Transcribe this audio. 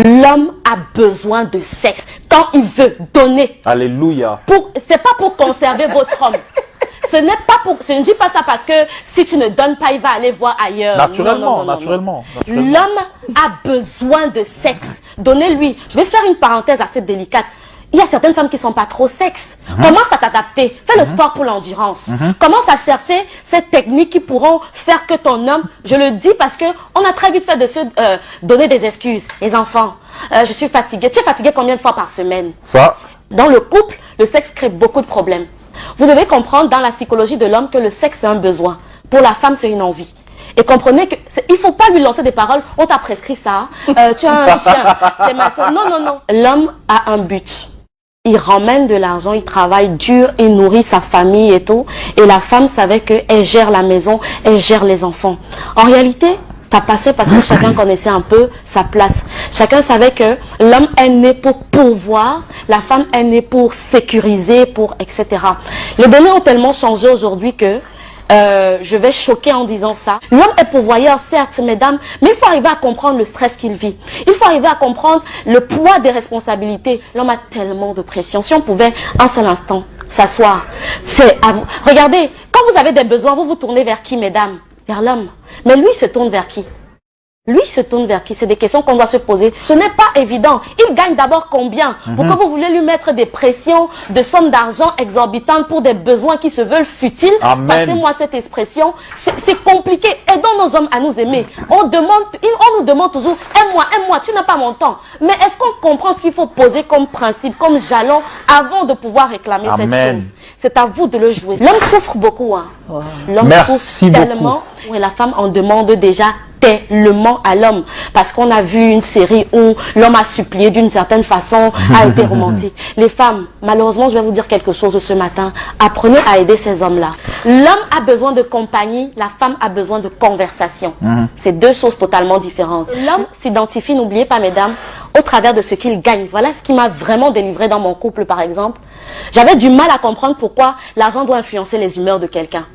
L'homme a besoin de sexe quand il veut donner. Alléluia. C'est pas pour conserver votre homme. Ce n'est pas pour. Je ne dis pas ça parce que si tu ne donnes pas, il va aller voir ailleurs. Naturellement, naturellement. L'homme a besoin de sexe. Donnez-lui. Je vais faire une parenthèse assez délicate. Il y a certaines femmes qui ne sont pas trop sexe. Commence à t'adapter. Fais le sport pour l'endurance. Commence à chercher ces techniques qui pourront faire que ton homme, je le dis parce que on a très vite fait de se donner des excuses. Les enfants, je suis fatiguée. Tu es fatigué combien de fois par semaine? Ça. Dans le couple, le sexe crée beaucoup de problèmes. Vous devez comprendre dans la psychologie de l'homme que le sexe c'est un besoin. Pour la femme, c'est une envie. Et comprenez qu'il ne faut pas lui lancer des paroles. On t'a prescrit ça. Tu as un chien. C'est ma soeur. Non, non, non. L'homme a un but. Il ramène de l'argent, il travaille dur, il nourrit sa famille et tout. Et la femme savait qu'elle gère la maison, elle gère les enfants. En réalité, ça passait parce que chacun connaissait un peu sa place. Chacun savait que l'homme est né pour pourvoir, la femme est née pour sécuriser, pour etc. Les données ont tellement changé aujourd'hui que je vais choquer en disant ça. L'homme est pourvoyeur, certes, mesdames, mais il faut arriver à comprendre le stress qu'il vit. Il faut arriver à comprendre le poids des responsabilités. L'homme a tellement de pression. Si on pouvait un seul instant s'asseoir, c'est à vous. Regardez, quand vous avez des besoins, vous vous tournez vers qui, mesdames? Vers l'homme. Mais lui se tourne vers qui? Lui se tourne vers qui? C'est des questions qu'on doit se poser. Ce n'est pas évident. Il gagne d'abord combien? Pourquoi vous voulez lui mettre des pressions, de sommes d'argent exorbitantes pour des besoins qui se veulent futiles? Passez-moi cette expression. C'est compliqué. Aidons nos hommes à nous aimer. On nous demande toujours, aime-moi, tu n'as pas mon temps. Mais est-ce qu'on comprend ce qu'il faut poser comme principe, comme jalon, avant de pouvoir réclamer cette chose? C'est à vous de le jouer. L'homme souffre beaucoup. Hein. Wow. L'homme souffre tellement. Et la femme en demande déjà tellement à l'homme. Parce qu'on a vu une série où l'homme a supplié d'une certaine façon, a été romantique. Les femmes, malheureusement, je vais vous dire quelque chose ce matin. Apprenez à aider ces hommes-là. L'homme a besoin de compagnie, la femme a besoin de conversation. C'est deux choses totalement différentes. L'homme s'identifie, n'oubliez pas, mesdames, au travers de ce qu'il gagne. Voilà ce qui m'a vraiment délivré dans mon couple, par exemple. J'avais du mal à comprendre pourquoi l'argent doit influencer les humeurs de quelqu'un.